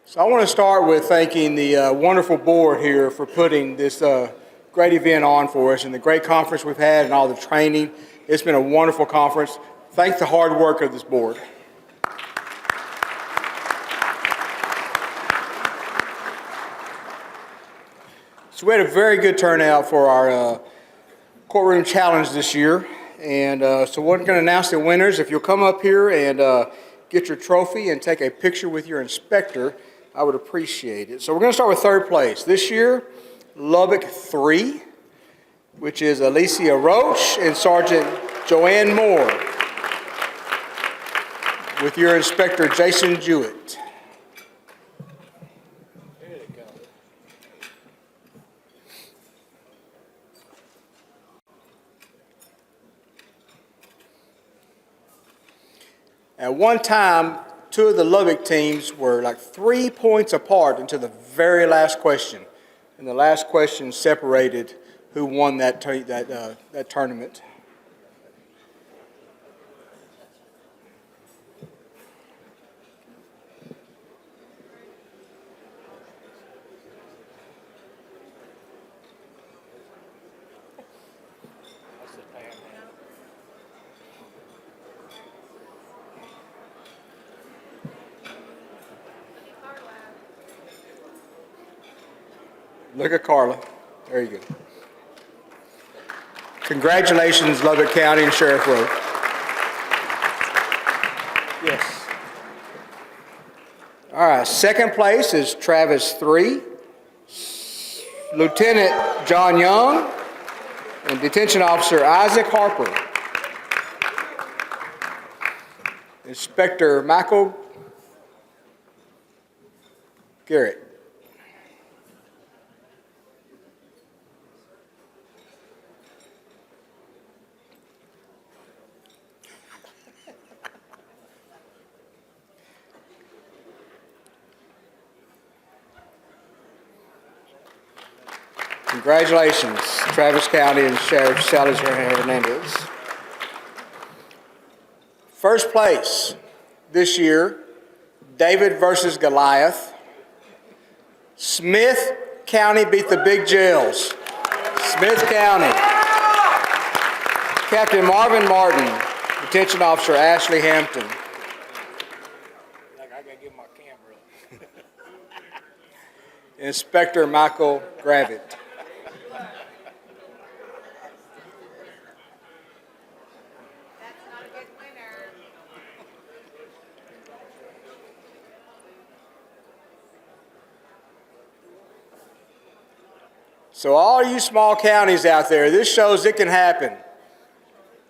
So I want to start with thanking the wonderful board here for putting this great event on for us and the great conference we've had and all the training. It's been a wonderful conference. Thank the hard work of this board. So we had a very good turnout for our courtroom challenge this year. And so we're going to announce the winners. If you'll come up here and get your trophy and take a picture with your inspector, I would appreciate it. So we're going to start with third place. This year, Lubbock 3, which is Alicia Roach and Sergeant Joanne Moore, with your inspector, Jason Jewett. There they go. At one time, two of the Lubbock teams were like 3 points apart until the very last question. And the last question separated who won that tournament. Look at Carla. There you go. Congratulations, Lubbock County and Sheriff Road. Yes. All right, second place is Travis 3, Lieutenant John Young, and Detention Officer Isaac Harper. Inspector Michael Garrett. Congratulations, Travis County and Sheriff Salazar Hernandez. First place this year, David versus Goliath. Smith County beat the big jails. Smith County. Captain Marvin Martin, Detention Officer Ashley Hampton. I gotta get my camera. Inspector Michael Gravitt. So all you small counties out there, this shows it can happen.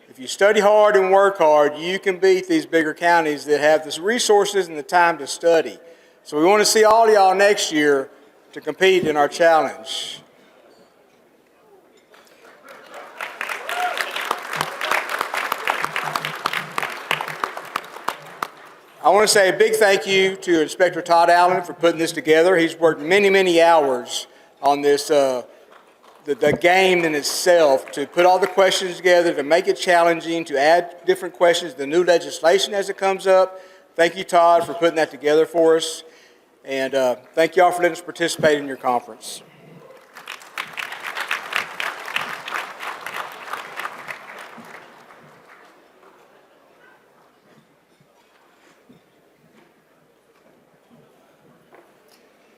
If you study hard and work hard, you can beat these bigger counties that have the resources and the time to study. So we want to see all of y'all next year to compete in our challenge. I want to say a big thank you to Inspector Todd Allen for putting this together. He's worked many, many hours on this the game in itself, to put all the questions together, to make it challenging, to add different questions, the new legislation as it comes up. Thank you, Todd, for putting that together for us. And thank you all for letting us participate in your conference.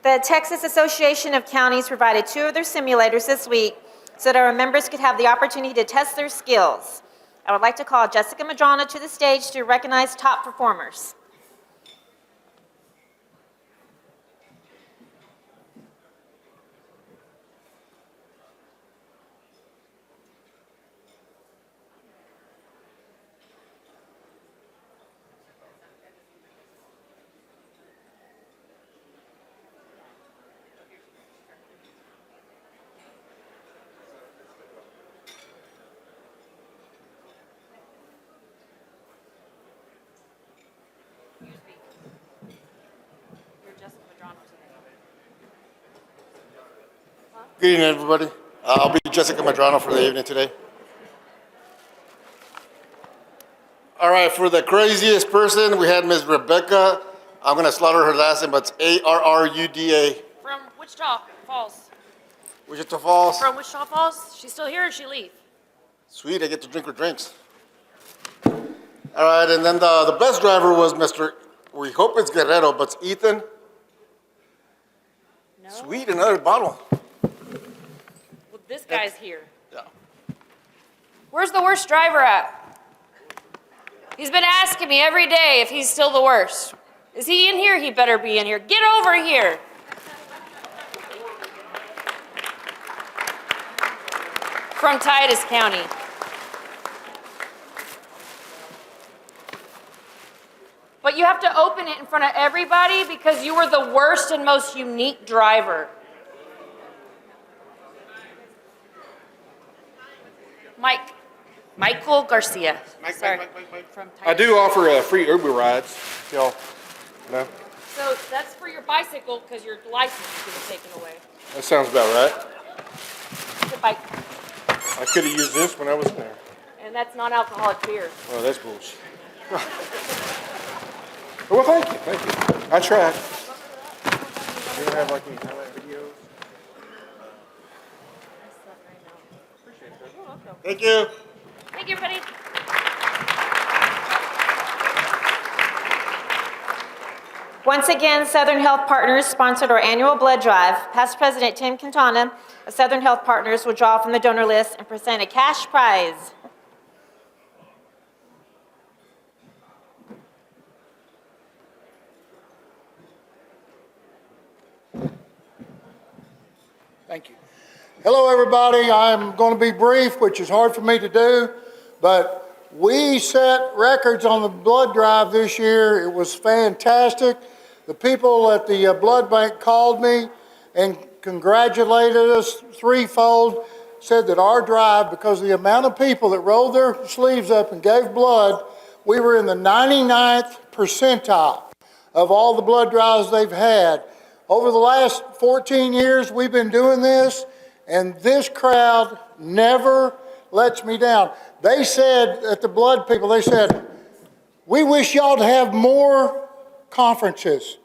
The Texas Association of Counties provided 2 of their simulators this week so that our members could have the opportunity to test their skills. I would like to call Jessica Madrana to the stage to recognize top performers. Good evening, everybody. I'll be Jessica Madrano for the evening today. All right, for the craziest person, we had Ms. Rebecca I'm going to slaughter her last name, but it's Arruda. From Wichita Falls. Wichita Falls. From Wichita Falls? She's still here or she leave? Sweet, I get to drink her drinks. All right, and then the best driver was Mr. We hope it's Guerrero, but it's Ethan. No. Sweet, another bottle. Well, this guy's here. Yeah. Where's the worst driver at? He's been asking me every day if he's still the worst. Is he in here? He better be in here. Get over here. From Titus County. But you have to open it in front of everybody because you were the worst and most unique driver. Michael Garcia. Sorry. From I Titus. do offer free Uber rides. Y'all know? So that's for your bicycle because your license is going to be taken away. That sounds about right. It's a bike. I could have used this when I was in there. And that's non-alcoholic beer. Oh, that's bullshit. Well, thank you. Thank you. I tried. You don't have like any highlight videos? Thank you. Thank you, everybody. Once again, Southern Health Partners sponsored our annual blood drive. Past President Tim Quintana of Southern Health Partners will draw from the donor list and present a cash prize. Thank you. Hello, everybody. I'm going to be brief, which is hard for me to do, but we set records on the blood drive this year. It was fantastic. The people at the blood bank called me and congratulated us threefold, said that our drive, because of the amount of people that rolled their sleeves up and gave blood, we were in the 99th percentile of all the blood drives they've had. Over the last 14 years, we've been doing this, and this crowd never lets me down. They said, at the blood people, they said, we wish y'all to have more conferences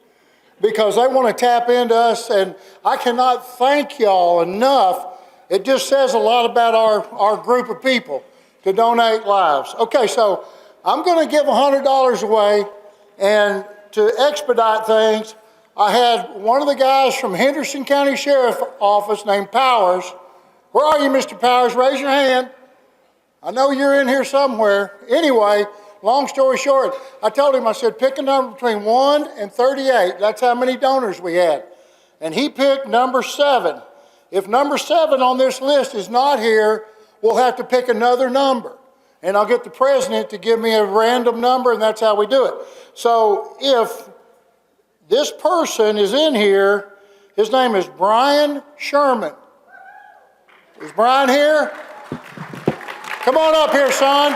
because they want to tap into us, and I cannot thank y'all enough. It just says a lot about our group of people to donate lives. Okay, so I'm going to give $100 away, and to expedite things, I had one of the guys from Henderson County Sheriff Office named Powers. Where are you, Mr. Powers? Raise your hand. I know you're in here somewhere. Anyway, long story short, I told him, I said, pick a number between 1 and 38. That's how many donors we had. And he picked number 7. If number 7 on this list is not here, we'll have to pick another number. And I'll get the president to give me a random number, and that's how we do it. So if this person is in here, his name is Brian Sherman. Is Brian here? Come on up here, son.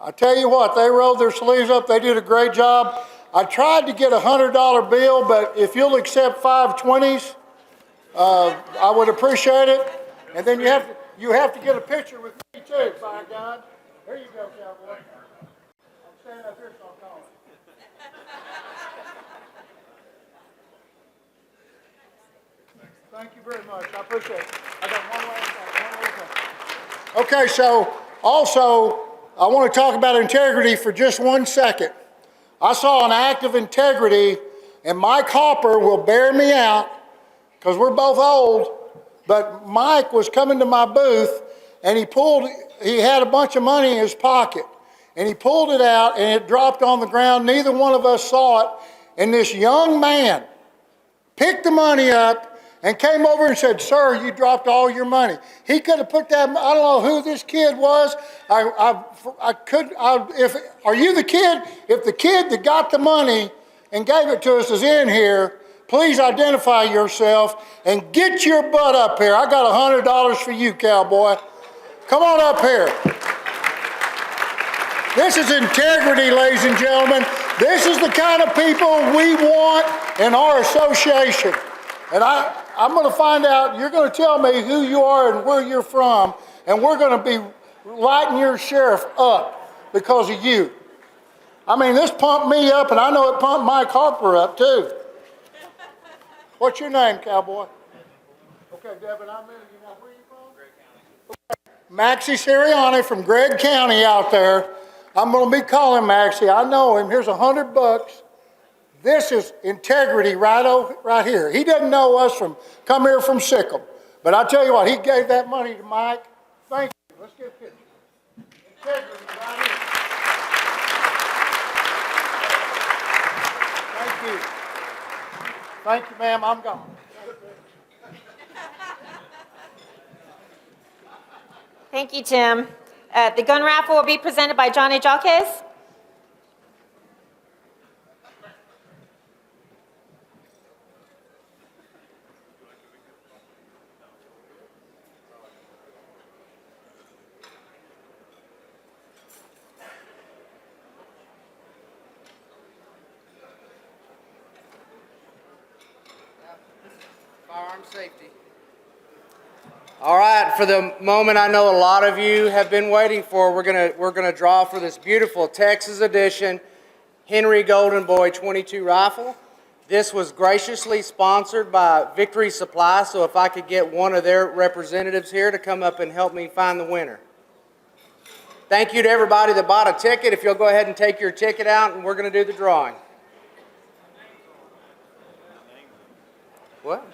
I tell you what, they rolled their sleeves up. They did a great job. I tried to get a $100 bill, but if you'll accept 5 20s, I would appreciate it. And then you have to get a picture with me too, by God. There you go, cowboy. I'm standing up here, so I'm calling. Thank you very much. I appreciate it. I got one last thing. Okay, so also, I want to talk about integrity for just 1 second. I saw an act of integrity, and Mike Hopper will bear me out, because we're both old, but Mike was coming to my booth, and he had a bunch of money in his pocket, and he pulled it out, and it dropped on the ground. Neither one of us saw it, and this young man picked the money up and came over and said, sir, you dropped all your money. He could have put that, I don't know who this kid was. Are you the kid? If the kid that got the money and gave it to us is in here, please identify yourself and get your butt up here. I got $100 for you, cowboy. Come on up here. This is integrity, ladies and gentlemen. This is the kind of people we want in our association. And I'm going to find out, you're going to tell me who you are and where you're from, and we're going to be lighting your sheriff up because of you. I mean, this pumped me up, and I know it pumped Mike Harper up, too. What's your name, cowboy? Okay, Devin, I'm in. You know, where are you from? Gregg County. Maxie Sirianni from Gregg County out there. I'm going to be calling Maxie. I know him. Here's $100. This is integrity right here. He doesn't know us from come here from Sikkim. But I tell you what, he gave that money to Mike. Thank you. Let's get a picture. Integrity right here. Thank you. Thank you, ma'am. I'm gone. Thank you, Tim. The gun raffle will be presented by Johnny Jacques. Firearm safety. All right, for the moment I know a lot of you have been waiting for, we're gonna draw for this beautiful Texas edition Henry Golden Boy 22 rifle. This was graciously sponsored by Victory Supply, so if I could get one of their representatives here to come up and help me find the winner. Thank you to everybody that bought a ticket. If you'll go ahead and take your ticket out, and we're gonna do the drawing. What?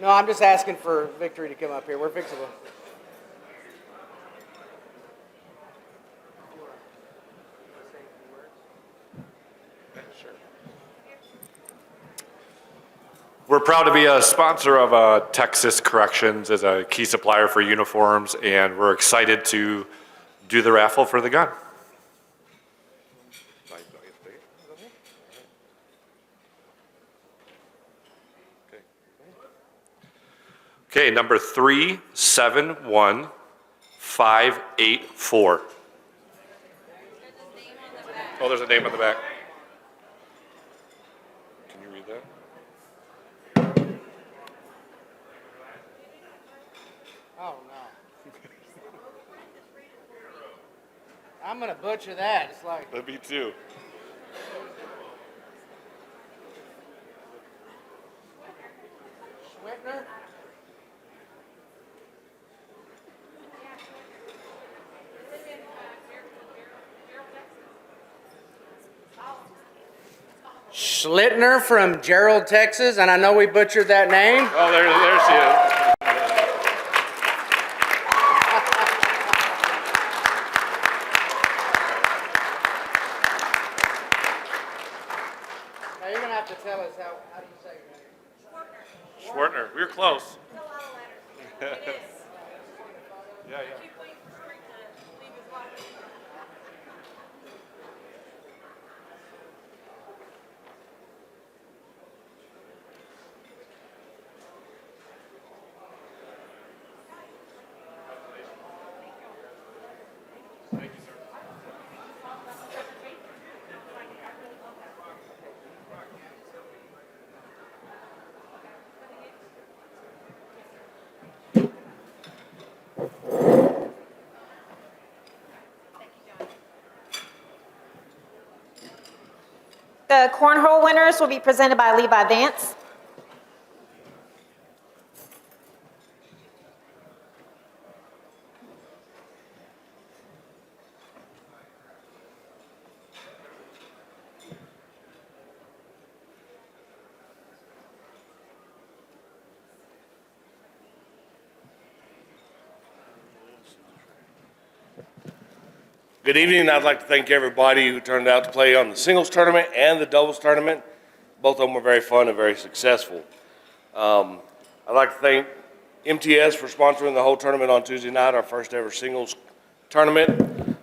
No, I'm just asking for Victory to come up here. We're fixing to. We're proud to be a sponsor of Texas Corrections as a key supplier for uniforms, and we're excited to do the raffle for the gun. Okay, number 371584. Oh, there's a name on the back. Can you read that? Oh, no. I'm going to butcher that. It's like. That'd be two. Schwitner? Schlittner from Gerald, Texas, and I know we butchered that name. Oh, there she is. Now you're going to have to tell us how do you say your name? Schwartner. We were close. Yeah. The cornhole winners will be presented by Levi Vance. Good evening. I'd like to thank everybody who turned out to play on the singles tournament and the doubles tournament. Both of them were very fun and very successful. I'd like to thank MTS for sponsoring the whole tournament on Tuesday night, our first ever singles tournament.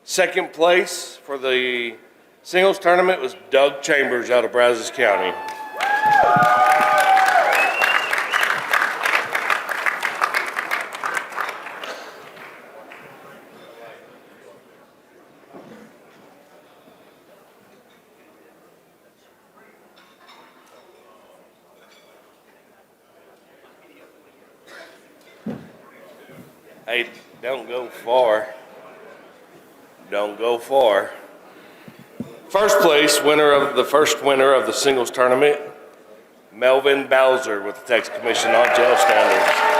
Second place for the singles tournament was Doug Chambers out of Brazos County. Hey, don't go far. Don't go far. First place winner of the first winner of the singles tournament, Melvin Bowser with the Texas Commission on Jail Standards.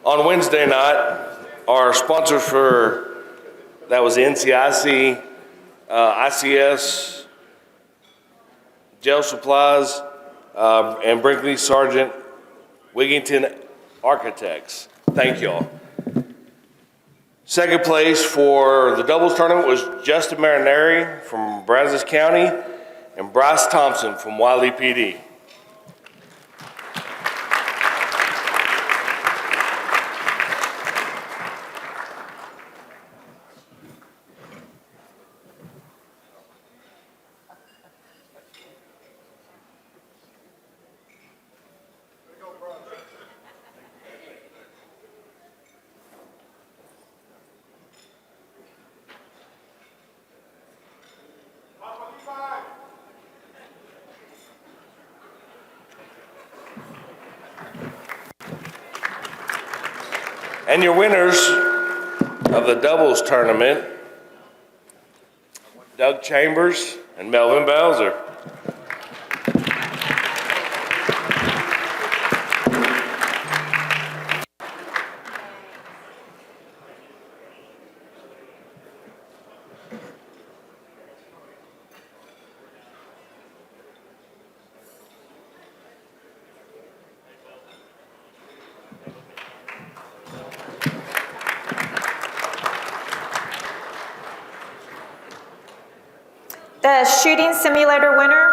On Wednesday night, our sponsors for that was NCIC, ICS, Jail Supplies, and Brinkley Sargent Wigington Architects. Thank y'all. Second place for the doubles tournament was Justin Marineri from Brazos County and Bryce Thompson from Wiley PD. And your winners of the doubles tournament, Doug Chambers and Melvin Bowser. The shooting simulator winner.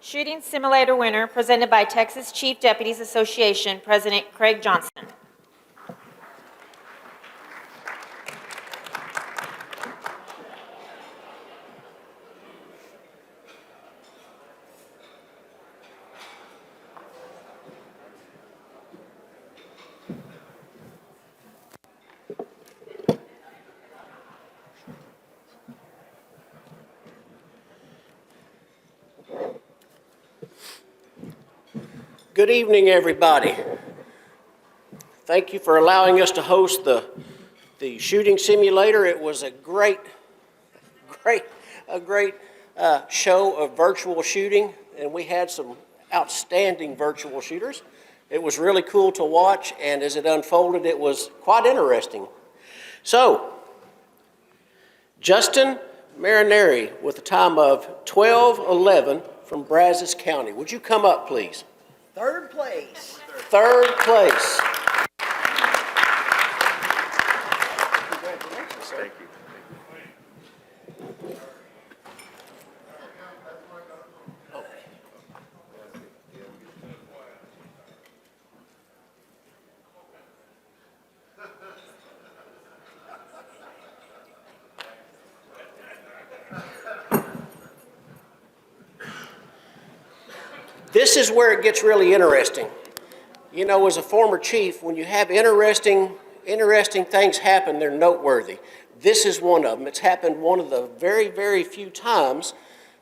Shooting simulator winner presented by Texas Chief Deputies Association President Craig Johnson. Good evening, everybody. Thank you for allowing us to host the shooting simulator. It was a great show of virtual shooting, and we had some outstanding virtual shooters. It was really cool to watch, and as it unfolded, it was quite interesting. So, Justin Marineri with a time of 12:11 from Brazos County. Would you come up, please? Third place. Third place. Congratulations, sir. Thank you. This is where it gets really interesting. You know, as a former chief, when you have interesting things happen, they're noteworthy. This is one of them. It's happened one of the very, very few times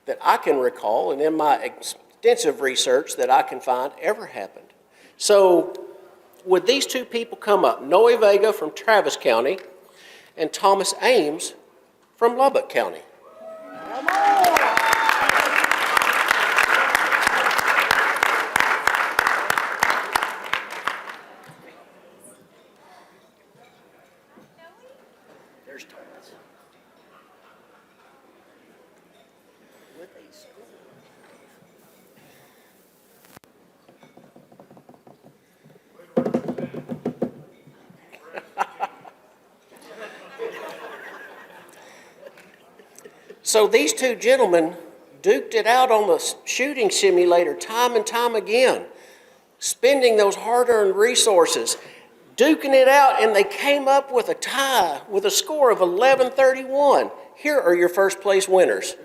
that I can recall, and in my extensive research that I can find, ever happened. So, would these two people come up? Noe Vega from Travis County and Thomas Ames from Lubbock County. Come on. There's Thomas. With a school. So these two gentlemen duked it out on the shooting simulator time and time again, spending those hard-earned resources. duking it out, and they came up with a tie with a score of 1131. Here are your first place winners.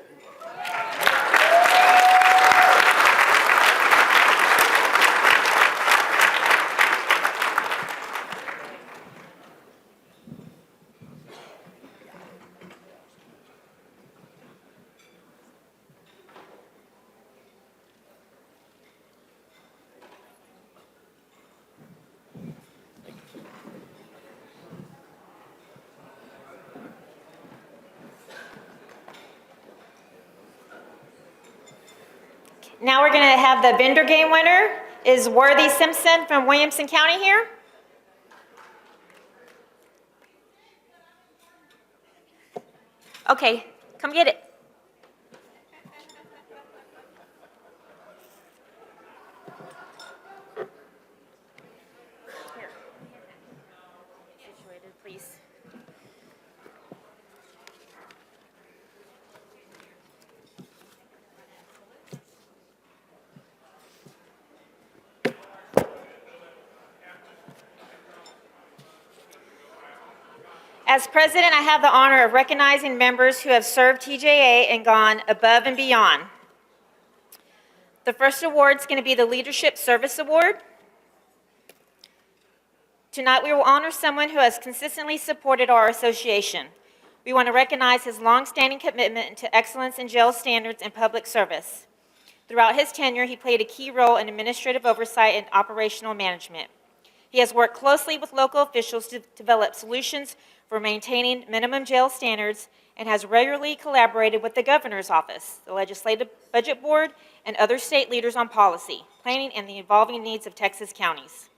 Now we're going to have the vendor game winner is Worthy Simpson from Williamson County here. Okay, come get it. Here. Situated, please. As president, I have the honor of recognizing members who have served TJA and gone above and beyond. The first award is going to be the Leadership Service Award. Tonight, we will honor someone who has consistently supported our association. We want to recognize his longstanding commitment to excellence in jail standards and public service. Throughout his tenure, he played a key role in administrative oversight and operational management. He has worked closely with local officials to develop solutions for maintaining minimum jail standards and has regularly collaborated with the governor's office, the legislative budget board, and other state leaders on policy, planning, and the evolving needs of Texas counties.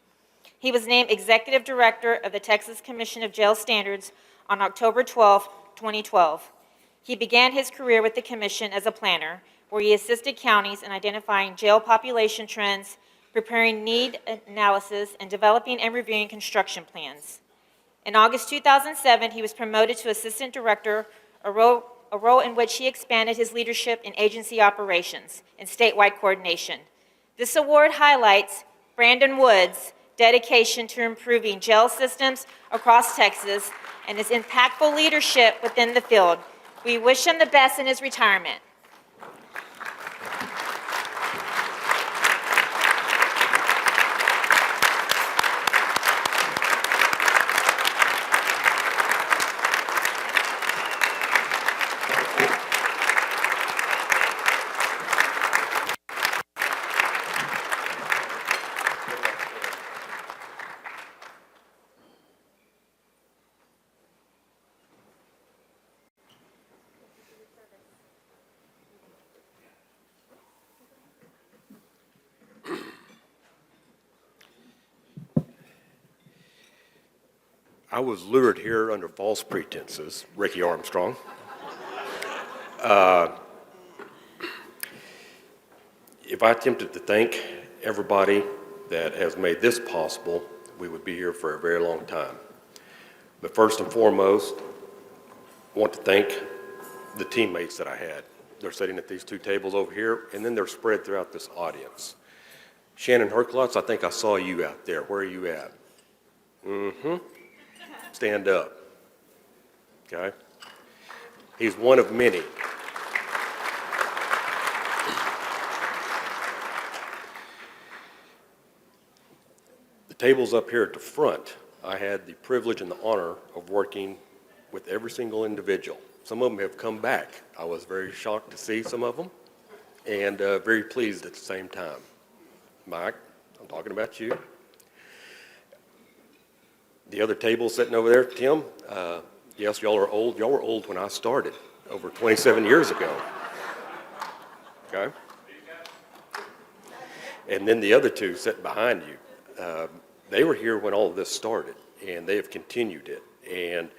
He was named executive director of the Texas Commission of Jail Standards on October 12, 2012. He began his career with the commission as a planner, where he assisted counties in identifying jail population trends, preparing need analysis, and developing and reviewing construction plans. In August 2007, he was promoted to assistant director, a role in which he expanded his leadership in agency operations and statewide coordination. This award highlights Brandon Wood's dedication to improving jail systems across Texas and his impactful leadership within the field. We wish him the best in his retirement. I was lured here under false pretenses, Ricky Armstrong. If I attempted to thank everybody that has made this possible, we would be here for a very long time. But first and foremost, I want to thank the teammates that I had. They're sitting at these two tables over here, and then they're spread throughout this audience. Shannon Herklotz, I think I saw you out there. Where are you at? Stand up, okay? He's one of many. The tables up here at the front, I had the privilege and the honor of working with every single individual. Some of them have come back. I was very shocked to see some of them, and very pleased at the same time. Mike, I'm talking about you. The other table sitting over there, Tim, yes, y'all are old. Y'all were old when I started over 27 years ago. Okay? And then the other two sitting behind you, they were here when all of this started, and they have continued it. And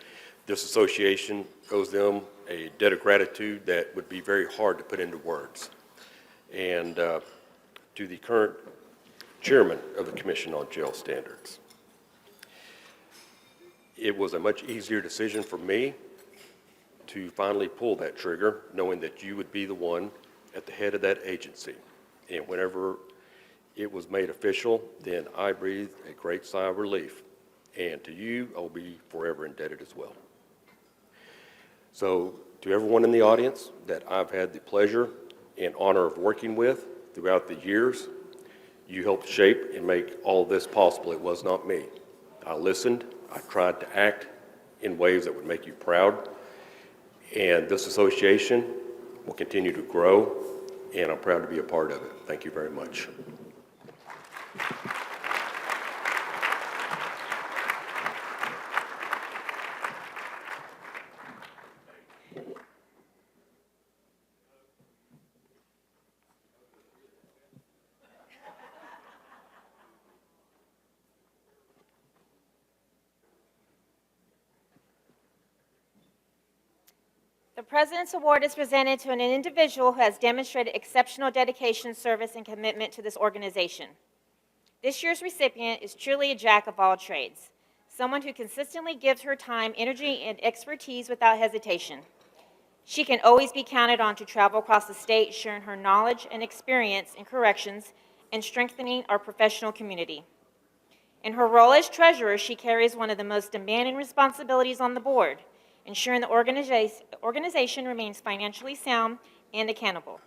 this association owes them a debt of gratitude that would be very hard to put into words. And to the current chairman of the Commission on Jail Standards. It was a much easier decision for me to finally pull that trigger, knowing that you would be the one at the head of that agency. And whenever it was made official, then I breathed a great sigh of relief. And to you, I will be forever indebted as well. So to everyone in the audience that I've had the pleasure and honor of working with throughout the years, you helped shape and make all this possible. It was not me. I listened. I tried to act in ways that would make you proud. And this association will continue to grow, and I'm proud to be a part of it. Thank you very much. The President's Award is presented to an individual who has demonstrated exceptional dedication, service, and commitment to this organization. This year's recipient is truly a jack of all trades, someone who consistently gives her time, energy, and expertise without hesitation. She can always be counted on to travel across the state, sharing her knowledge and experience in corrections and strengthening our professional community. In her role as treasurer, she carries one of the most demanding responsibilities on the board, ensuring the organization remains financially sound and accountable.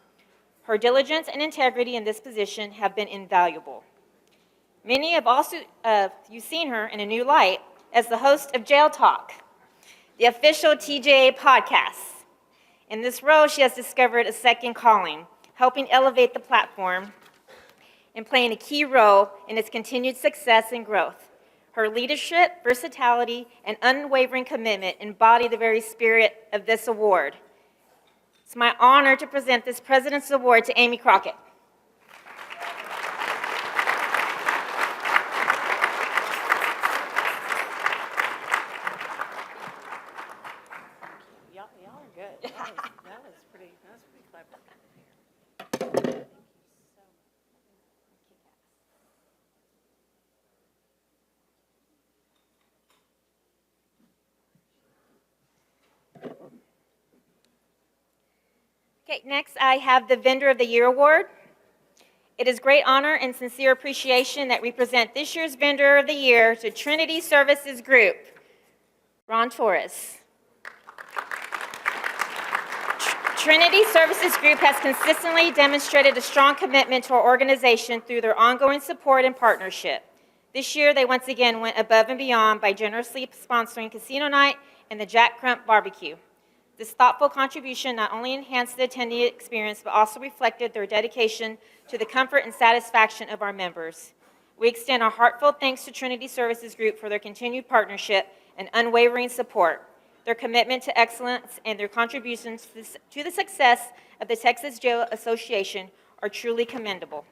Her diligence and integrity in this position have been invaluable. Many have also you've seen her in a new light as the host of Jail Talk, the official TJA podcast. In this role, she has discovered a second calling, helping elevate the platform and playing a key role in its continued success and growth. Her leadership, versatility, and unwavering commitment embody the very spirit of this award. It's my honor to present this President's Award to Amy Crockett. Y'all are good. That was pretty clever. Okay, next I have the Vendor of the Year Award. It is great honor and sincere appreciation that we present this year's Vendor of the Year to Trinity Services Group, Ron Torres. Trinity Services Group has consistently demonstrated a strong commitment to our organization through their ongoing support and partnership. This year, they once again went above and beyond by generously sponsoring Casino Night and the Jack Crump Barbecue. This thoughtful contribution not only enhanced the attendee experience, but also reflected their dedication to the comfort and satisfaction of our members. We extend our heartfelt thanks to Trinity Services Group for their continued partnership and unwavering support. Their commitment to excellence and their contributions to the success of the Texas Jail Association are truly commendable.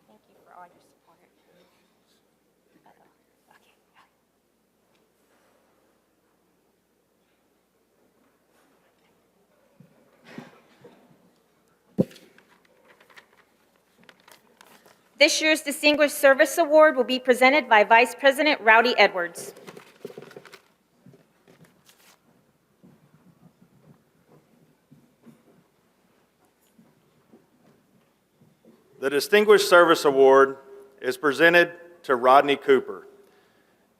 Thank you for all your support. Okay. This year's Distinguished Service Award will be presented by Vice President Rowdy Edwards. The Distinguished Service Award is presented to Rodney Cooper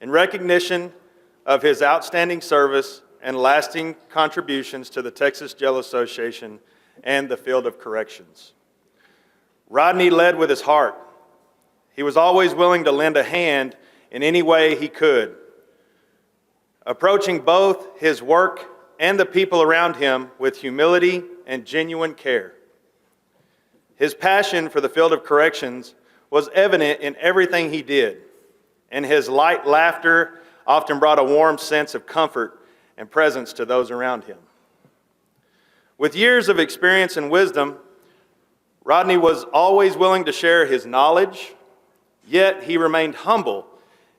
in recognition of his outstanding service and lasting contributions to the Texas Jail Association and the field of corrections. Rodney led with his heart. He was always willing to lend a hand in any way he could, approaching both his work and the people around him with humility and genuine care. His passion for the field of corrections was evident in everything he did, and his light laughter often brought a warm sense of comfort and presence to those around him. With years of experience and wisdom, Rodney was always willing to share his knowledge, yet he remained humble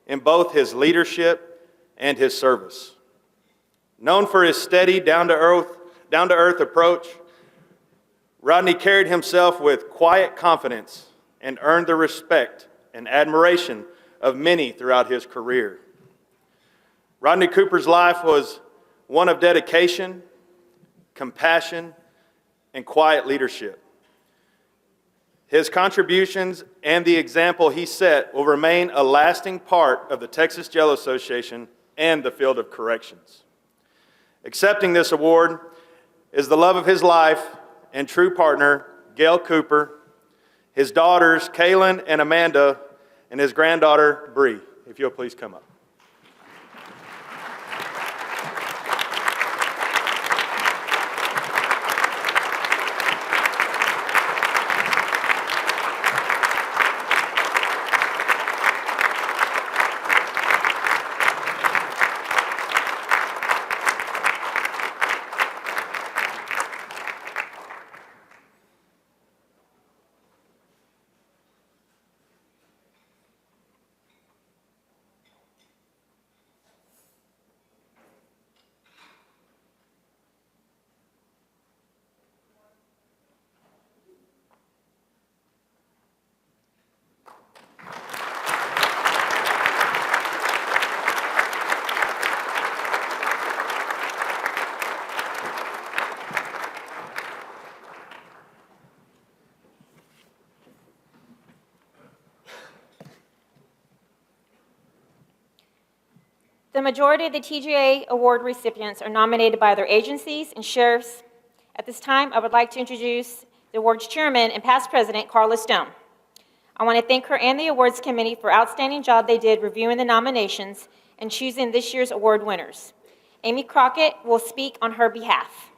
in both his leadership and his service. Known for his steady, down-to-earth approach, Rodney carried himself with quiet confidence and earned the respect and admiration of many throughout his career. Rodney Cooper's life was one of dedication, compassion, and quiet leadership. His contributions and the example he set will remain a lasting part of the Texas Jail Association and the field of corrections. Accepting this award is the love of his life and true partner, Gail Cooper, his daughters, Kaylin and Amanda, and his granddaughter, Bree. If you'll please come up. The majority of the TJA award recipients are nominated by their agencies and sheriffs. At this time, I would like to introduce the award's chairman and past president, Carla Stone. I want to thank her and the awards committee for outstanding job they did reviewing the nominations and choosing this year's award winners. Amy Crockett will speak on her behalf.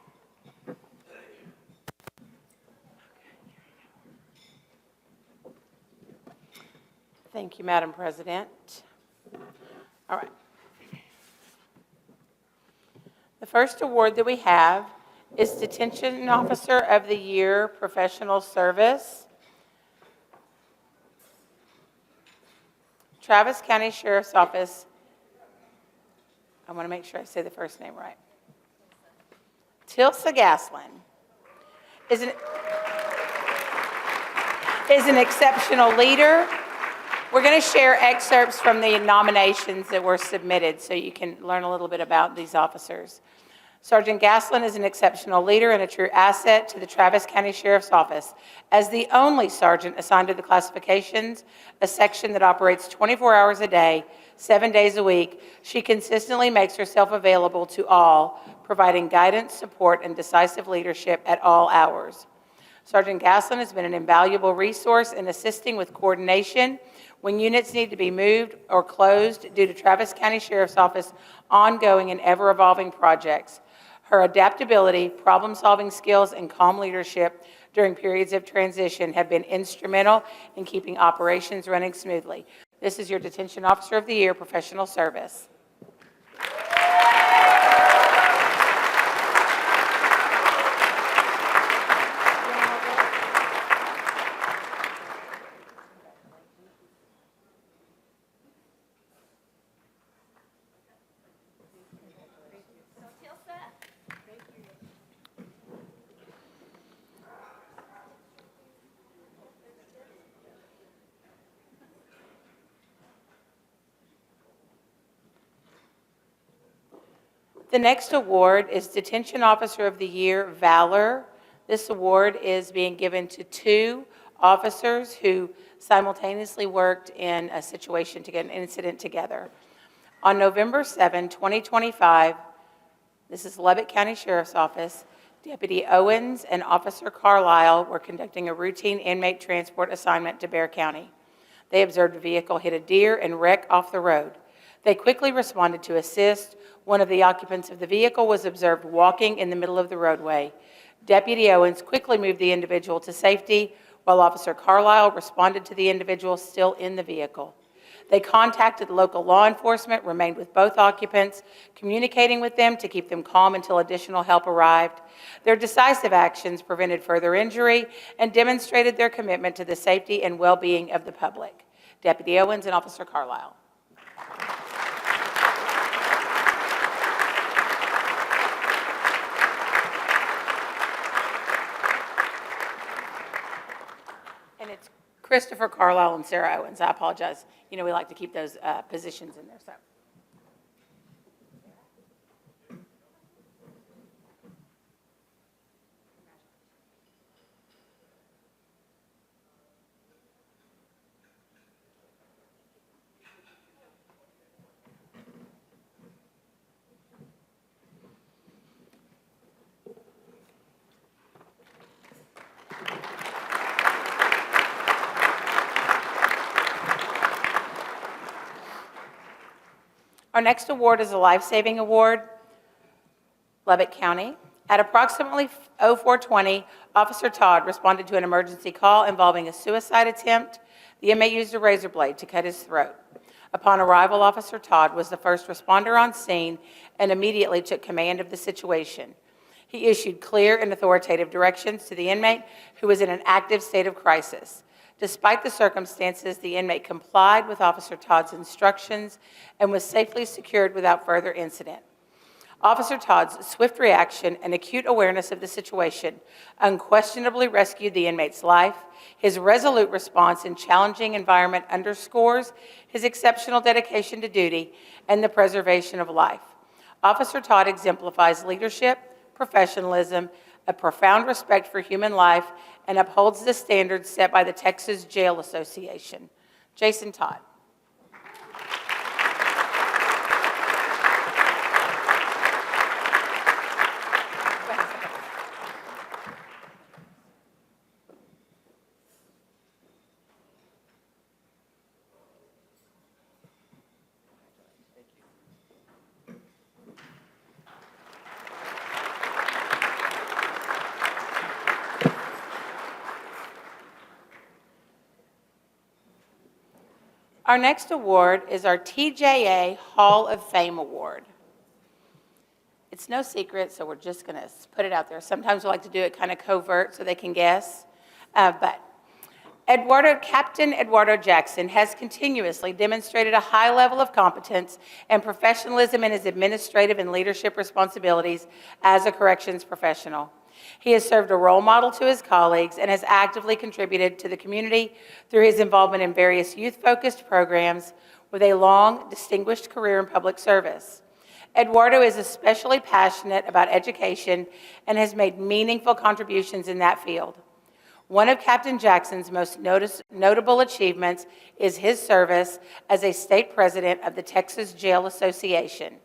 Thank you, Madam President. All right. The first award that we have is Detention Officer of the Year, Professional Service. Travis County Sheriff's Office. I want to make sure I say the first name right. Tilsa Gaslin is an exceptional leader. We're going to share excerpts from the nominations that were submitted so you can learn a little bit about these officers. Sergeant Gaslin is an exceptional leader and a true asset to the Travis County Sheriff's Office. As the only sergeant assigned to the classifications, a section that operates 24 hours a day, 7 days a week, she consistently makes herself available to all, providing guidance, support, and decisive leadership at all hours. Sergeant Gaslin has been an invaluable resource in assisting with coordination when units need to be moved or closed due to Travis County Sheriff's Office ongoing and ever-evolving projects. Her adaptability, problem-solving skills, and calm leadership during periods of transition have been instrumental in keeping operations running smoothly. This is your Detention Officer of the Year, Professional Service. The next award is Detention Officer of the Year, Valor. This award is being given to 2 officers who simultaneously worked in a situation to get an incident together. On November 7, 2025, this is Lubbock County Sheriff's Office, Deputy Owens and Officer Carlisle were conducting a routine inmate transport assignment to Bexar County. They observed a vehicle hit a deer and wreck off the road. They quickly responded to assist. One of the occupants of the vehicle was observed walking in the middle of the roadway. Deputy Owens quickly moved the individual to safety, while Officer Carlisle responded to the individual still in the vehicle. They contacted local law enforcement, remained with both occupants, communicating with them to keep them calm until additional help arrived. Their decisive actions prevented further injury and demonstrated their commitment to the safety and well-being of the public. Deputy Owens and Officer Carlisle. And it's Christopher Carlisle and Sarah Owens. I apologize. You know, we like to keep those positions in there. So. Our next award is a life-saving award, Lubbock County. At approximately 04:20, Officer Todd responded to an emergency call involving a suicide attempt. The inmate used a razor blade to cut his throat. Upon arrival, Officer Todd was the first responder on scene and immediately took command of the situation. He issued clear and authoritative directions to the inmate, who was in an active state of crisis. Despite the circumstances, the inmate complied with Officer Todd's instructions and was safely secured without further incident. Officer Todd's swift reaction and acute awareness of the situation unquestionably rescued the inmate's life. His resolute response in challenging environment underscores his exceptional dedication to duty and the preservation of life. Officer Todd exemplifies leadership, professionalism, a profound respect for human life, and upholds the standards set by the Texas Jail Association. Jason Todd. Our next award is our TJA Hall of Fame Award. It's no secret, so we're just going to put it out there. Sometimes we like to do it kind of covert so they can guess. But Captain Eduardo Jackson has continuously demonstrated a high level of competence and professionalism in his administrative and leadership responsibilities as a corrections professional. He has served a role model to his colleagues and has actively contributed to the community through his involvement in various youth-focused programs with a long, distinguished career in public service. Eduardo is especially passionate about education and has made meaningful contributions in that field. One of Captain Jackson's most notable achievements is his service as a state president of the Texas Jail Association.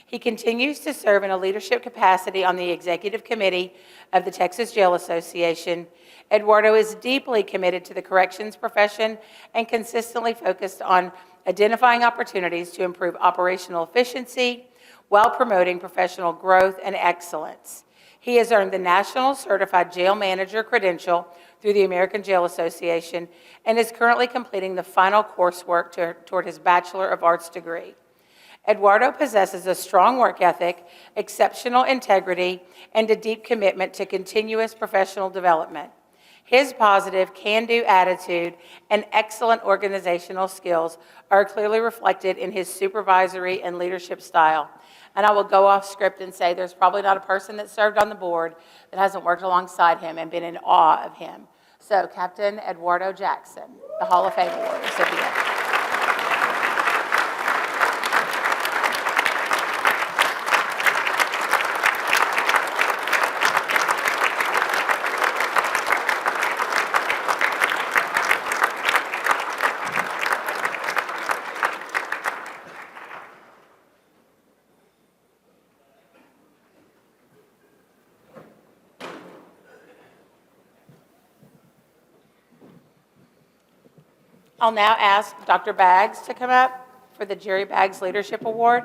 He continues to serve in a leadership capacity on the executive committee of the Texas Jail Association. Eduardo is deeply committed to the corrections profession and consistently focused on identifying opportunities to improve operational efficiency while promoting professional growth and excellence. He has earned the National Certified Jail Manager credential through the American Jail Association and is currently completing the final coursework toward his Bachelor of Arts degree. Eduardo possesses a strong work ethic, exceptional integrity, and a deep commitment to continuous professional development. His positive, can-do attitude and excellent organizational skills are clearly reflected in his supervisory and leadership style. And I will go off script and say there's probably not a person that served on the board that hasn't worked alongside him and been in awe of him. So, Captain Eduardo Jackson, the Hall of Fame Award recipient. I'll now ask Dr. Baggs to come up for the Jerry Baggs Leadership Award.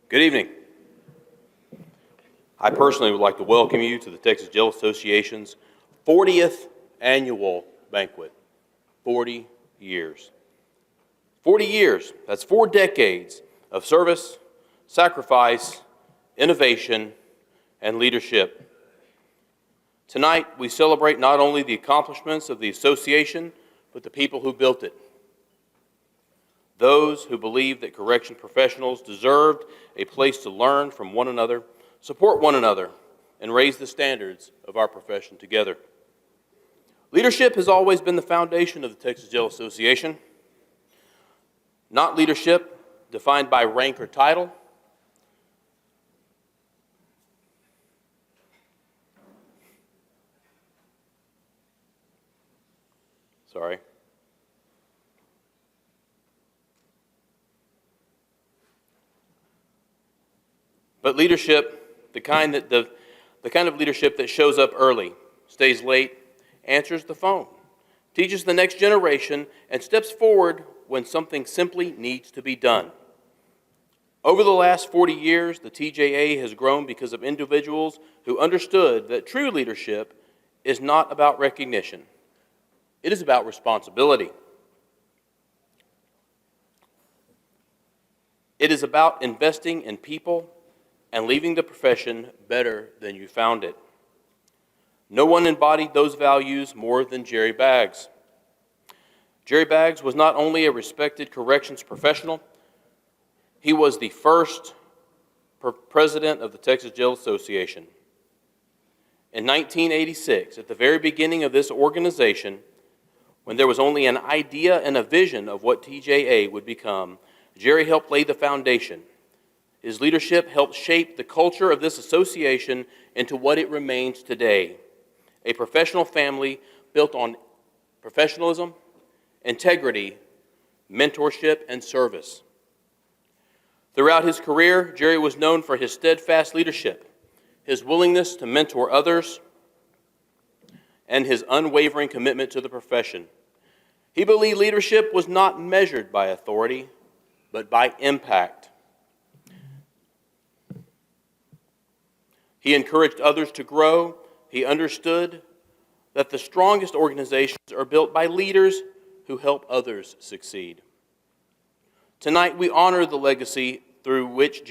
Good evening. I personally would like to welcome you to the Texas Jail Association's 40th annual banquet. 40 years. 40 years, that's 4 decades of service, sacrifice, innovation, and leadership. Tonight, we celebrate not only the accomplishments of the association, but the people who built it. Those who believed that correction professionals deserved a place to learn from one another, support one another, and raise the standards of our profession together. Leadership has always been the foundation of the Texas Jail Association. Not leadership defined by rank or title, sorry. But leadership, the kind of leadership that shows up early, stays late, answers the phone, teaches the next generation, and steps forward when something simply needs to be done. Over the last 40 years, the TJA has grown because of individuals who understood that true leadership is not about recognition. It is about responsibility. It is about investing in people and leaving the profession better than you found it. No one embodied those values more than Jerry Baggs. Jerry Baggs was not only a respected corrections professional, he was the first president of the Texas Jail Association. In 1986, at the very beginning of this organization, when there was only an idea and a vision of what TJA would become, Jerry helped lay the foundation. His leadership helped shape the culture of this association into what it remains today, a professional family built on professionalism, integrity, mentorship, and service. Throughout his career, Jerry was known for his steadfast leadership, his willingness to mentor others, and his unwavering commitment to the profession. He believed leadership was not measured by authority, but by impact. He encouraged others to grow. He understood that the strongest organizations are built by leaders who help others succeed. Tonight, we honor the legacy through the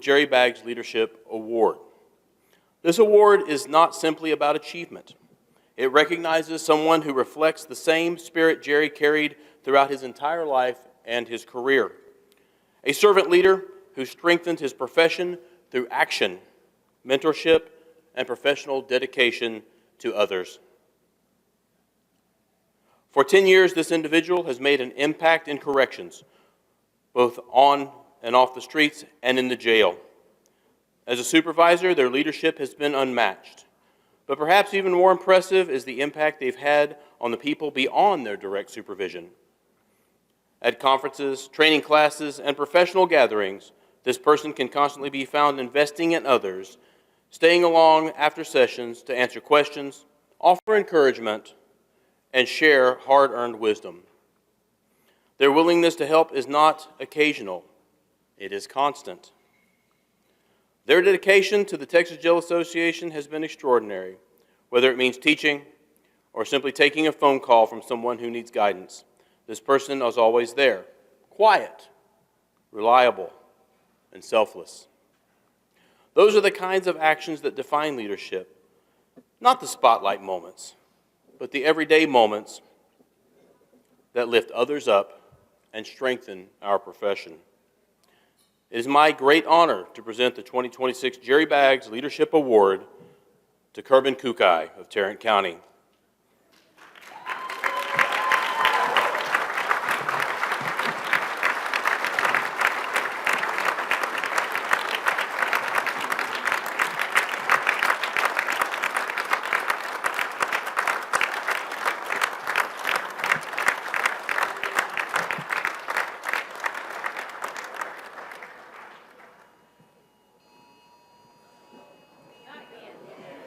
Jerry Baggs Leadership Award. This award is not simply about achievement. It recognizes someone who reflects the same spirit Jerry carried throughout his entire life and his career. A servant leader who strengthened his profession through action, mentorship, and professional dedication to others. For 10 years, this individual has made an impact in corrections, both on and off the streets and in the jail. As a supervisor, their leadership has been unmatched. But perhaps even more impressive is the impact they've had on the people beyond their direct supervision. At conferences, training classes, and professional gatherings, this person can constantly be found investing in others, staying along after sessions to answer questions, offer encouragement, and share hard-earned wisdom. Their willingness to help is not occasional, it is constant. Their dedication to the Texas Jail Association has been extraordinary, whether it means teaching or simply taking a phone call from someone who needs guidance. This person is always there, quiet, reliable, and selfless. Those are the kinds of actions that define leadership, not the spotlight moments, but the everyday moments that lift others up and strengthen our profession. It is my great honor to present the 2026 Jerry Baggs Leadership Award to Kerbin Kukai of Tarrant County.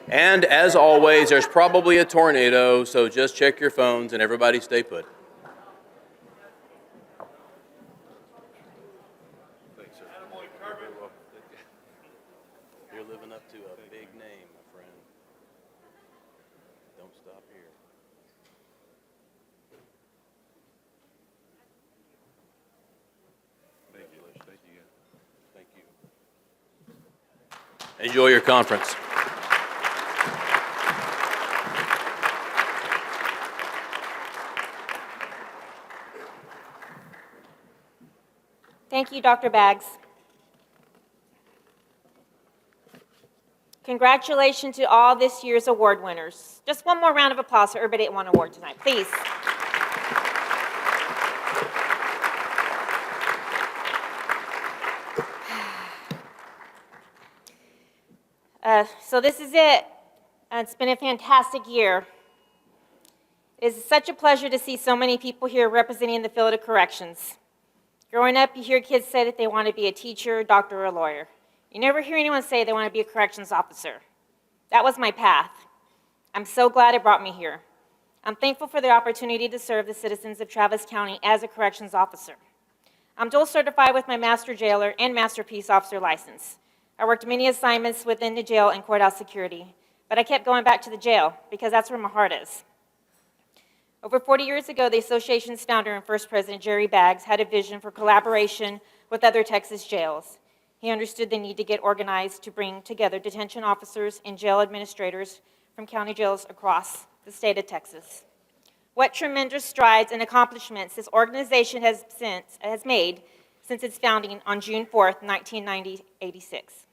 And as always, there's probably a tornado, so just check your phones and everybody stay put. Thanks, sir. You're living up to a big name, my friend. Don't stop here. Thank you. Thank you. Thank you. Enjoy your conference. Thank you, Dr. Baggs. Congratulations to all this year's award winners. Just one more round of applause for everybody that won an award tonight, please. So this is it. It's been a fantastic year. It is such a pleasure to see so many people here representing the field of corrections. Growing up, you hear kids say that they want to be a teacher, doctor, or a lawyer. You never hear anyone say they want to be a corrections officer. That was my path. I'm so glad it brought me here. I'm thankful for the opportunity to serve the citizens of Travis County as a corrections officer. I'm dual certified with my master jailer and master peace officer license. I worked many assignments within the jail and courthouse security, but I kept going back to the jail because that's where my heart is. Over 40 years ago, the association's founder and first president, Jerry Baggs, had a vision for collaboration with other Texas jails. He understood the need to get organized to bring together detention officers and jail administrators from county jails across the state of Texas. What tremendous strides and accomplishments this organization has made since its founding on June 4th, 1986.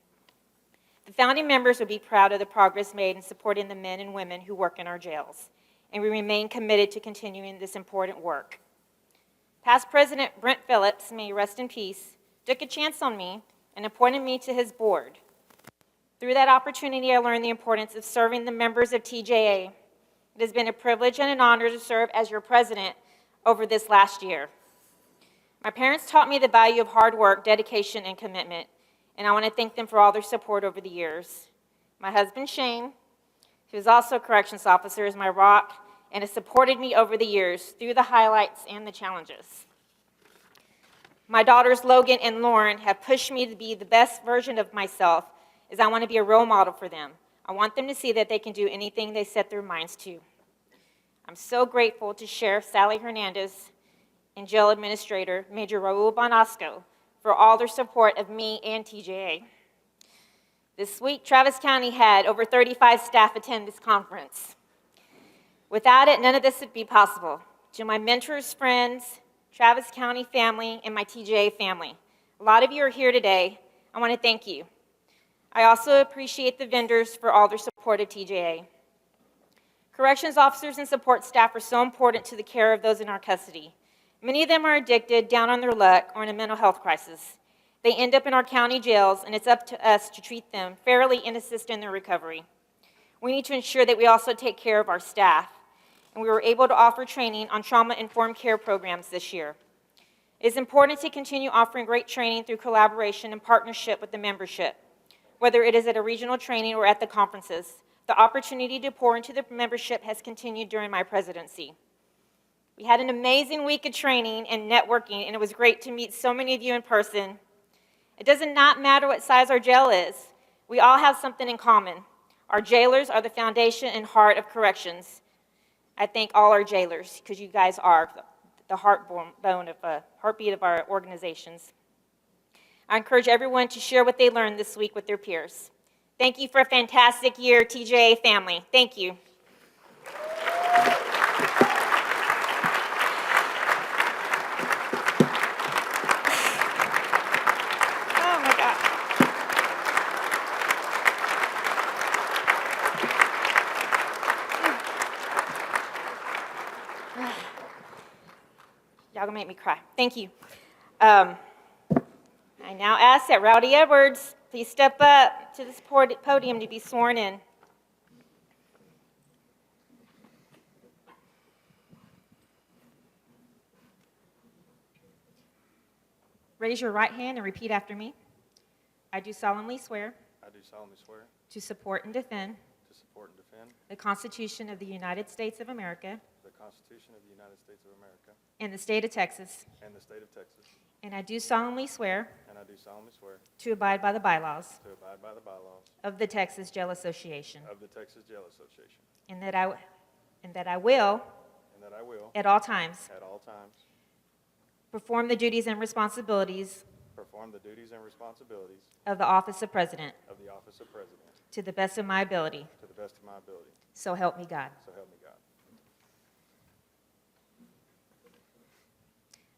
The founding members would be proud of the progress made in supporting the men and women who work in our jails, and we remain committed to continuing this important work. Past President Brent Phillips, may he rest in peace, took a chance on me and appointed me to his board. Through that opportunity, I learned the importance of serving the members of TJA. It has been a privilege and an honor to serve as your president over this last year. My parents taught me the value of hard work, dedication, and commitment, and I want to thank them for all their support over the years. My husband, Shane, who is also a corrections officer, is my rock and has supported me over the years through the highlights and the challenges. My daughters, Logan and Lauren, have pushed me to be the best version of myself, as I want to be a role model for them. I want them to see that they can do anything they set their minds to. I'm so grateful to Sheriff Sally Hernandez and Jail Administrator Major Raul Bonasco for all their support of me and TJA. This week, Travis County had over 35 staff attend this conference. Without it, none of this would be possible. To my mentors, friends, Travis County family, and my TJA family, a lot of you are here today. I want to thank you. I also appreciate the vendors for all their support of TJA. Corrections officers and support staff are so important to the care of those in our custody. Many of them are addicted, down on their luck, or in a mental health crisis. They end up in our county jails, and it's up to us to treat them fairly and assist in their recovery. We need to ensure that we also take care of our staff, and we were able to offer training on trauma-informed care programs this year. It is important to continue offering great training through collaboration and partnership with the membership. Whether it is at a regional training or at the conferences, the opportunity to pour into the membership has continued during my presidency. We had an amazing week of training and networking, and it was great to meet so many of you in person. It does not matter what size our jail is. We all have something in common. Our jailers are the foundation and heart of corrections. I thank all our jailers, because you guys are the heartbeat of our organizations. I encourage everyone to share what they learned this week with their peers. Thank you for a fantastic year, TJA family. Thank you. Oh my God. Y'all gonna make me cry. Thank you. I now ask that Rowdy Edwards please step up to this podium to be sworn in. Raise your right hand and repeat after me. I do solemnly swear I do solemnly swear to support and defend to support and defend the Constitution of the United States of America the Constitution of the United States of America and the state of Texas. and the state of Texas, And I do solemnly swear and I do solemnly swear to abide by the bylaws to abide by the bylaws of the Texas Jail Association, of the Texas Jail Association, and that I will, and that I will, at all times, at all times, perform the duties and responsibilities perform the duties and responsibilities of the office of President of the office of President to the best of my ability. to the best of my ability. So help me God. So help me God.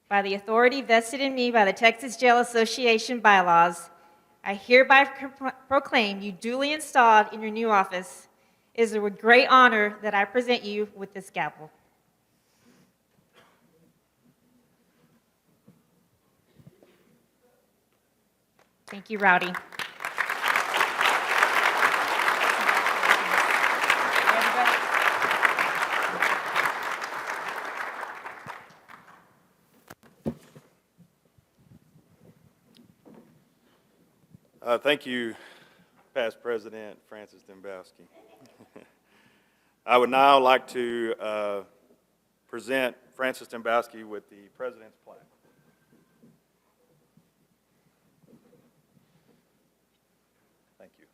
By the authority vested in me by the Texas Jail Association bylaws, I hereby proclaim you duly installed in your new office. It is with great honor that I present you with this gavel. Thank you, Rowdy. Thank you, past President Francis Dembowski. I would now like to present Francis Dembowski with the President's plaque. Thank you.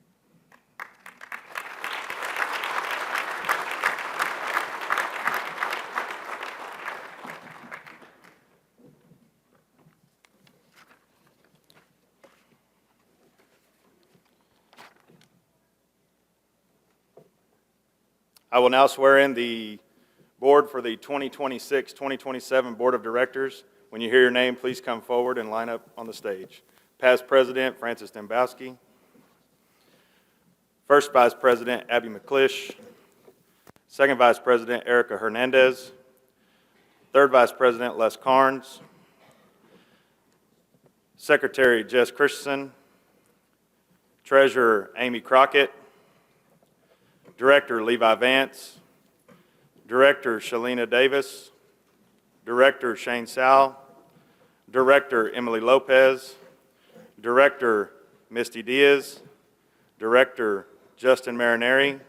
I will now swear in the board for the 2026-2027 Board of Directors. When you hear your name, please come forward and line up on the stage. Past President Francis Dembowski. First Vice President Abby McClish. Second Vice President Erica Hernandez. Third Vice President Les Carnes. Secretary Jess Christensen. Treasurer Amy Crockett. Director Levi Vance, Director Shalina Davis, Director Shane Sal, Director Emily Lopez, Director Misty Diaz, Director Justin Marineri,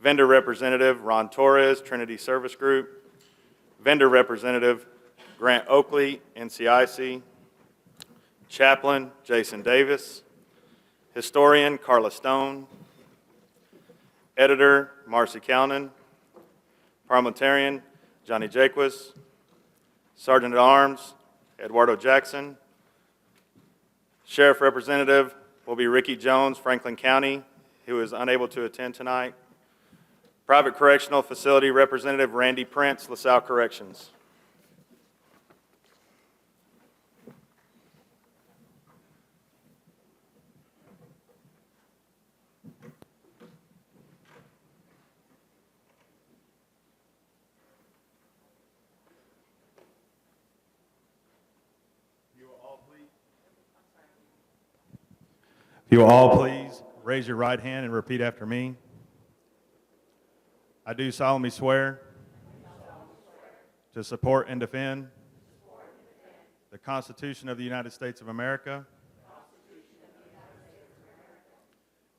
Vendor Representative Ron Torres, Trinity Service Group, Vendor Representative Grant Oakley, NCIC, Chaplain Jason Davis, Historian Carla Stone, Editor, Marcy Calnan. Parliamentarian, Johnny Jaquez. Sergeant at Arms, Eduardo Jackson. Sheriff Representative will be Ricky Jones, Franklin County, who is unable to attend tonight. Private Correctional Facility Representative Randy Prince, LaSalle Corrections. If you will all please raise your right hand and repeat after me. I do solemnly swear to support and defend the Constitution of the United States of America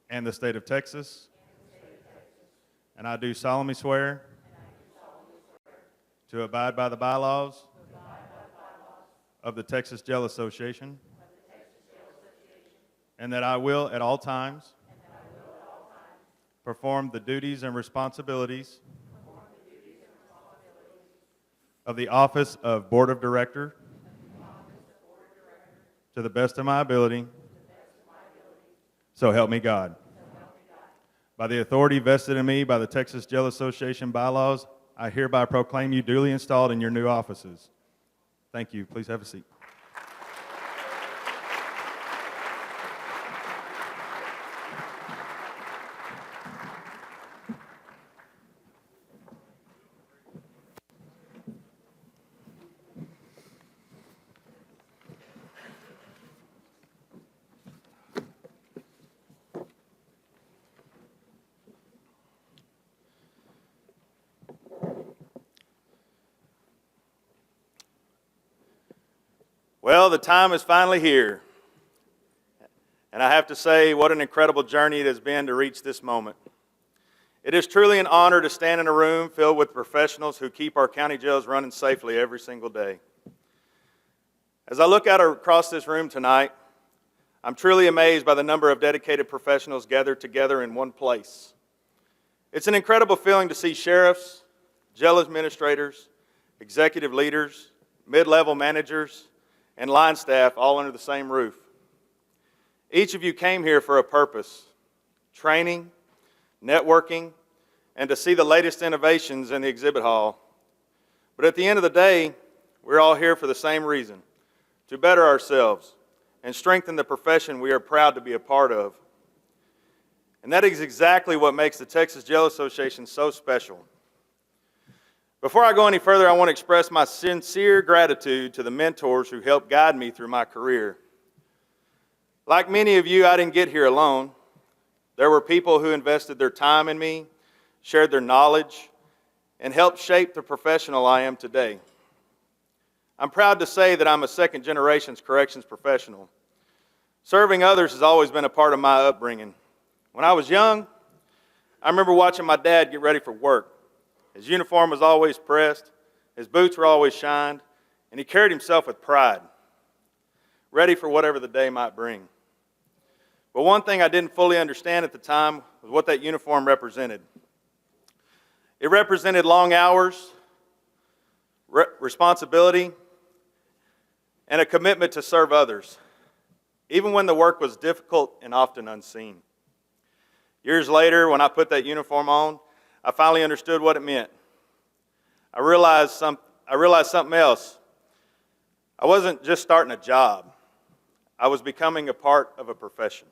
and the state of Texas. And I do solemnly swear to abide by the bylaws of the Texas Jail Association. And that I will at all times perform the duties and responsibilities of the office of Board of Director to the best of my ability, so help me God. By the authority vested in me by the Texas Jail Association bylaws, I hereby proclaim you duly installed in your new offices. Thank you. Please have a seat. Well, the time is finally here. And I have to say, what an incredible journey it has been to reach this moment. It is truly an honor to stand in a room filled with professionals who keep our county jails running safely every single day. As I look out across this room tonight, I'm truly amazed by the number of dedicated professionals gathered together in one place. It's an incredible feeling to see sheriffs, jail administrators, executive leaders, mid-level managers, and line staff all under the same roof. Each of you came here for a purpose: training, networking, and to see the latest innovations in the exhibit hall. But at the end of the day, we're all here for the same reason: to better ourselves and strengthen the profession we are proud to be a part of. And that is exactly what makes the Texas Jail Association so special. Before I go any further, I want to express my sincere gratitude to the mentors who helped guide me through my career. Like many of you, I didn't get here alone. There were people who invested their time in me, shared their knowledge, and helped shape the professional I am today. I'm proud to say that I'm a second-generation corrections professional. Serving others has always been a part of my upbringing. When I was young, I remember watching my dad get ready for work. His uniform was always pressed, his boots were always shined, and he carried himself with pride, ready for whatever the day might bring. But one thing I didn't fully understand at the time was what that uniform represented. It represented long hours, responsibility, and a commitment to serve others, even when the work was difficult and often unseen. Years later, when I put that uniform on, I finally understood what it meant. I realized something else. I wasn't just starting a job. I was becoming a part of a profession.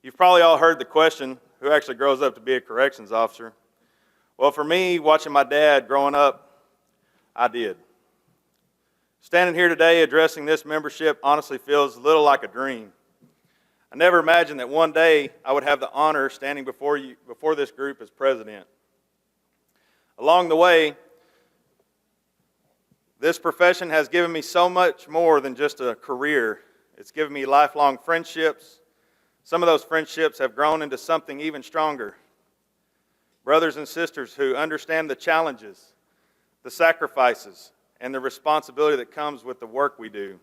You've probably all heard the question, who actually grows up to be a corrections officer? Well, for me, watching my dad growing up, I did. Standing here today addressing this membership honestly feels a little like a dream. I never imagined that one day I would have the honor standing before this group as president. Along the way, this profession has given me so much more than just a career. It's given me lifelong friendships. Some of those friendships have grown into something even stronger. Brothers and sisters who understand the challenges, the sacrifices, and the responsibility that comes with the work we do.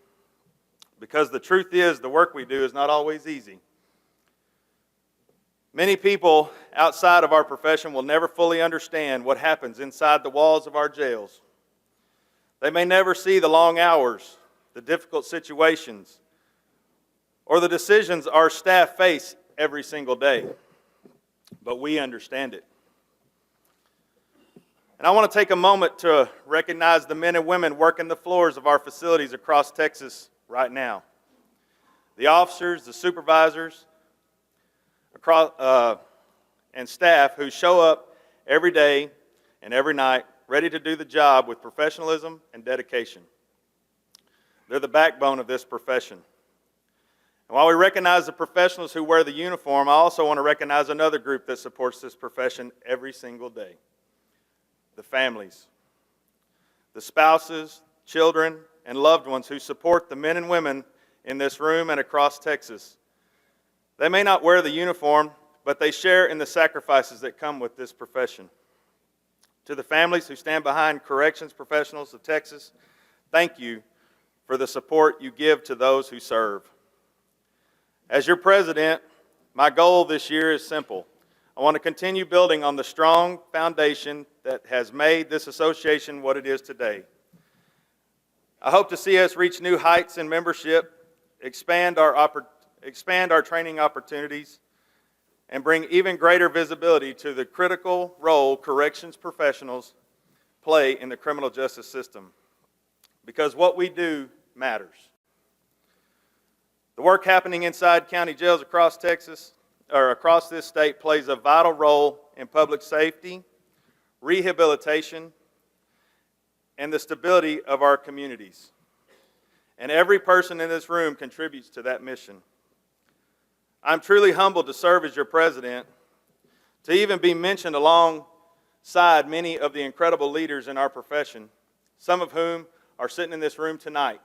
Because the truth is, the work we do is not always easy. Many people outside of our profession will never fully understand what happens inside the walls of our jails. They may never see the long hours, the difficult situations, or the decisions our staff face every single day. But we understand it. And I want to take a moment to recognize the men and women working the floors of our facilities across Texas right now. The officers, the supervisors, and staff who show up every day and every night ready to do the job with professionalism and dedication. They're the backbone of this profession. And while we recognize the professionals who wear the uniform, I also want to recognize another group that supports this profession every single day. The families, the spouses, children, and loved ones who support the men and women in this room and across Texas. They may not wear the uniform, but they share in the sacrifices that come with this profession. To the families who stand behind corrections professionals of Texas, thank you for the support you give to those who serve. As your president, my goal this year is simple. I want to continue building on the strong foundation that has made this association what it is today. I hope to see us reach new heights in membership, expand our training opportunities, and bring even greater visibility to the critical role corrections professionals play in the criminal justice system. Because what we do matters. The work happening inside county jails across Texas, or across this state, plays a vital role in public safety, rehabilitation, and the stability of our communities. And every person in this room contributes to that mission. I'm truly humbled to serve as your president, to even be mentioned alongside many of the incredible leaders in our profession, some of whom are sitting in this room tonight.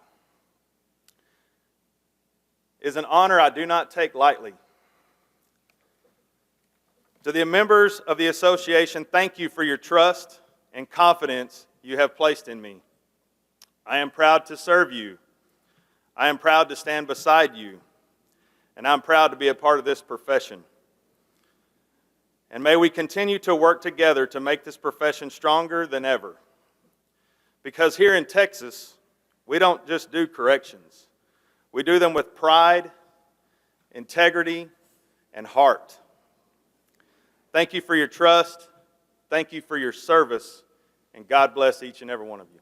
It is an honor I do not take lightly. To the members of the association, thank you for your trust and confidence you have placed in me. I am proud to serve you. I am proud to stand beside you. And I'm proud to be a part of this profession. And may we continue to work together to make this profession stronger than ever. Because here in Texas, we don't just do corrections. We do them with pride, integrity, and heart. Thank you for your trust. Thank you for your service. And God bless each and every one of you.